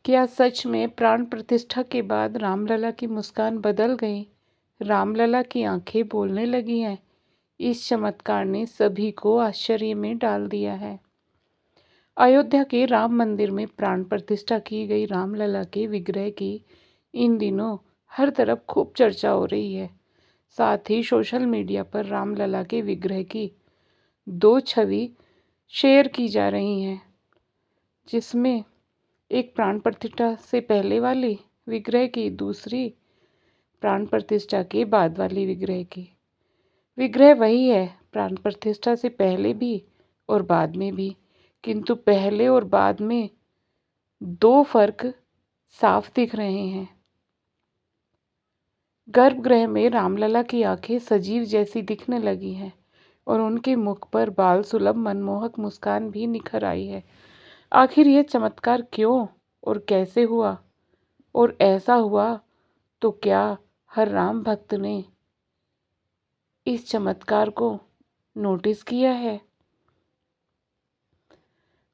क्या सच में प्राण प्रतिष्ठा के बाद रामलला की मुस्कान बदल गई? रामलला की आंखें बोलने लगी हैं। इस चमत्कार ने सभी को आश्चर्य में डाल दिया है। अयोध्या के राम मंदिर में प्राण प्रतिष्ठा की गई रामलला के विग्रह की इन दिनों हर तरफ खूब चर्चा हो रही है। साथ ही सोशल मीडिया पर रामलला के विग्रह की 2 छवि शेयर की जा रही हैं, जिसमें एक प्राण प्रतिष्ठा से पहले वाली विग्रह की, दूसरी प्राण प्रतिष्ठा के बाद वाली विग्रह की। विग्रह वही है, प्राण प्रतिष्ठा से पहले भी और बाद में भी, किंतु पहले और बाद में 2 फर्क साफ दिख रहे हैं। गर्भगृह में रामलला की आंखें सजीव जैसी दिखने लगी हैं और उनके मुख पर बाल सुलभ मनमोहक मुस्कान भी निखर आई है। आखिर यह चमत्कार क्यों और कैसे हुआ? और ऐसा हुआ तो क्या हर राम भक्त ने इस चमत्कार को नोटिस किया है?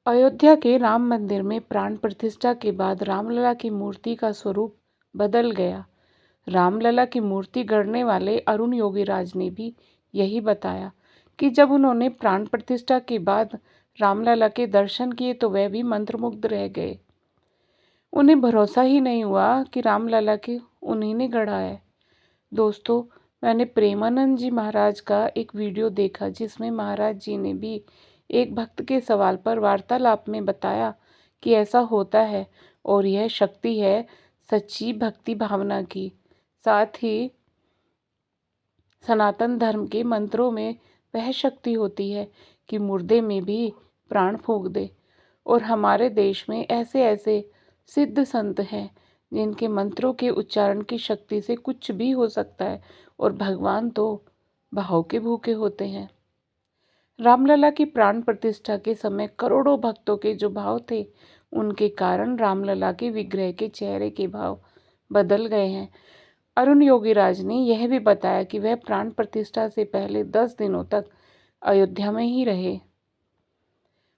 अयोध्या के राम मंदिर में प्राण प्रतिष्ठा के बाद रामलला की मूर्ति का स्वरूप बदल गया। रामलला की मूर्ति गढ़ने वाले अरुण योगीराज ने भी यही बताया कि जब उन्होंने प्राण प्रतिष्ठा के बाद रामलला के दर्शन किए तो वह भी मंत्रमुग्ध रह गए। उन्हें भरोसा ही नहीं हुआ कि रामलला के उन्हीं ने गढ़ा है। दोस्तों, मैंने प्रेमानंद जी महाराज का एक वीडियो देखा जिसमें महाराज जी ने भी एक भक्त के सवाल पर वार्तालाप में बताया कि ऐसा होता है और यह शक्ति है सच्ची भक्ति भावना की। साथ ही सनातन धर्म के मंत्रों में वह शक्ति होती है कि मुर्दे में भी प्राण फूंक दे। और हमारे देश में ऐसे ऐसे सिद्ध संत हैं जिनके मंत्रों के उच्चारण की शक्ति से कुछ भी हो सकता है और भगवान तो भाव के भूखे होते हैं। रामलला की प्राण प्रतिष्ठा के समय करोड़ों भक्तों के जो भाव थे, उनके कारण रामलला के विग्रह के चेहरे के भाव बदल गए हैं। अरुण योगीराज ने यह भी बताया कि वह प्राण प्रतिष्ठा से पहले 10 दिनों तक अयोध्या में ही रहे।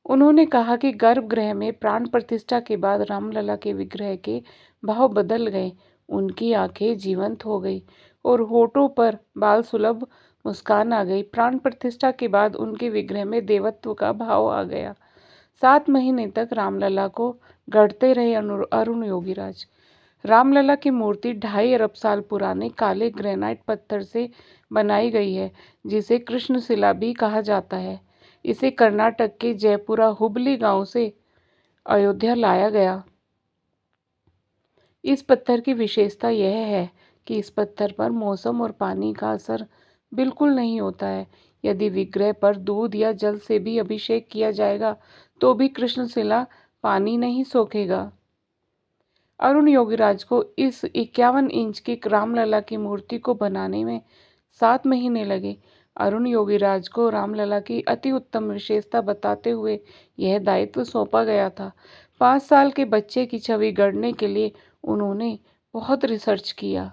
उन्होंने कहा कि गर्भगृह में प्राण प्रतिष्ठा के बाद रामलला के विग्रह के भाव बदल गए। उनकी आंखें जीवंत हो गई और होठों पर बाल सुलभ मुस्कान आ गई। प्राण प्रतिष्ठा के बाद उनके विग्रह में देवत्व का भाव आ गया। 7 महीने तक रामलला को गढ़ते रहे अरुण योगीराज। रामलला की मूर्ति 2.5 अरब साल पुराने काले ग्रेनाइट पत्थर से बनाई गई है, जिसे कृष्णशिला भी कहा जाता है। इसे कर्नाटक के जयपुरा हुबली गांव से अयोध्या लाया गया। इस पत्थर की विशेषता यह है कि इस पत्थर पर मौसम और पानी का असर बिल्कुल नहीं होता है। यदि विग्रह पर दूध या जल से भी अभिषेक किया जाएगा तो भी कृष्णशिला पानी नहीं सोखेगा। अरुण योगीराज को इस 51 इंच की रामलला की मूर्ति को बनाने में 7 महीने लगे। अरुण योगीराज को रामलला की अति उत्तम विशेषता बताते हुए यह दायित्व सौंपा गया था। 5 साल के बच्चे की छवि गढ़ने के लिए उन्होंने बहुत रिसर्च किया।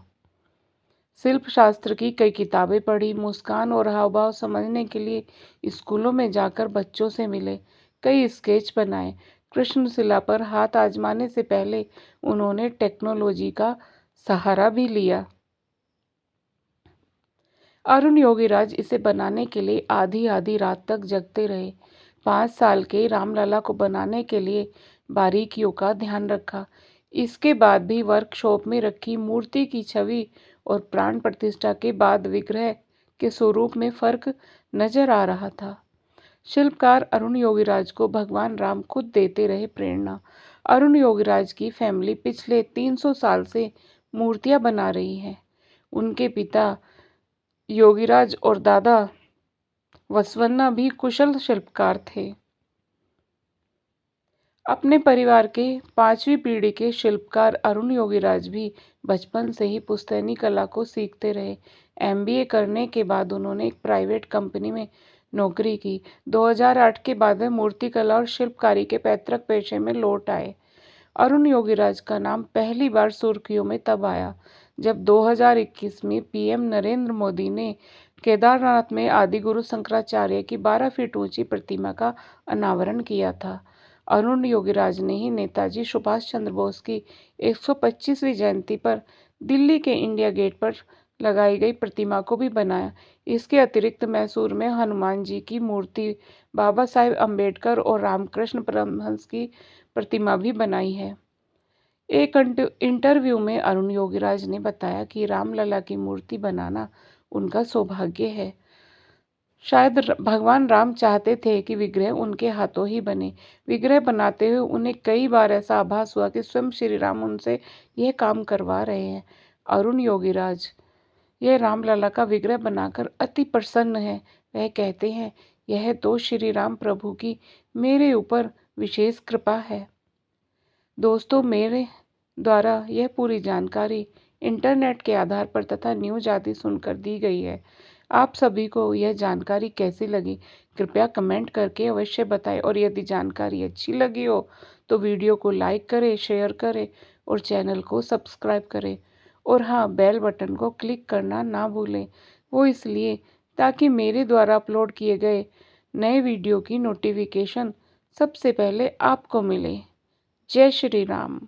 शिल्प शास्त्र की कई किताबें पढ़ी, मुस्कान और हाव भाव समझने के लिए स्कूलों में जाकर बच्चों से मिले, कई स्केच बनाए। कृष्णशिला पर हाथ आजमाने से पहले उन्होंने टेक्नोलॉजी का सहारा भी लिया। अरुण योगीराज इसे बनाने के लिए आधी आधी रात तक जगते रहे। 5 साल के रामलला को बनाने के लिए बारीकियों का ध्यान रखा। इसके बाद भी वर्कशॉप में रखी मूर्ति की छवि और प्राण प्रतिष्ठा के बाद विग्रह के स्वरूप में फर्क नजर आ रहा था। शिल्पकार अरुण योगीराज को भगवान राम खुद देते रहे प्रेरणा। अरुण योगीराज की फैमिली पिछले 300 साल से मूर्तियां बना रही है। उनके पिता योगीराज और दादा वसवन्ना भी कुशल शिल्पकार थे। अपने परिवार के 5वीं पीढ़ी के शिल्पकार अरुण योगीराज भी बचपन से ही पुश्तैनी कला को सीखते रहे। MBA करने के बाद उन्होंने एक प्राइवेट कंपनी में नौकरी की। 2008 के बाद वे मूर्तिकला और शिल्पकारी के पैतृक पेशे में लौट आए। अरुण योगीराज का नाम पहली बार सुर्खियों में तब आया जब 2021 में PM नरेंद्र मोदी ने केदारनाथ में आदिगुरु शंकराचार्य की 12 फीट ऊंची प्रतिमा का अनावरण किया था। अरुण योगीराज ने ही नेताजी सुभाष चंद्र बोस की 125वीं जयंती पर दिल्ली के इंडिया गेट पर लगाई गई प्रतिमा को भी बनाया। इसके अतिरिक्त मैसूर में हनुमान जी की मूर्ति, बाबा साहेब अम्बेडकर और रामकृष्ण परमहंस की प्रतिमा भी बनाई है। एक इंटरव्यू में अरुण योगीराज ने बताया कि रामलला की मूर्ति बनाना उनका सौभाग्य है। शायद भगवान राम चाहते थे कि विग्रह उनके हाथों ही बने। विग्रह बनाते हुए उन्हें कई बार ऐसा आभास हुआ कि स्वयं श्री राम उनसे यह काम करवा रहे हैं। अरुण योगीराज यह रामलला का विग्रह बनाकर अति प्रसन्न है। वह कहते हैं, यह तो श्री राम प्रभु की मेरे ऊपर विशेष कृपा है। दोस्तों, मेरे द्वारा यह पूरी जानकारी इंटरनेट के आधार पर तथा न्यूज आदि सुनकर दी गई है। आप सभी को यह जानकारी कैसी लगी, कृपया कमेंट करके अवश्य बताएं। और यदि जानकारी अच्छी लगी हो तो वीडियो को लाइक करें, शेयर करें और चैनल को सब्सक्राइब करें। और हाँ, बेल बटन को क्लिक करना ना भूलें। वो इसलिए ताकि मेरे द्वारा अपलोड किए गए नए वीडियो की नोटिफिकेशन सबसे पहले आपको मिले। जय श्री राम।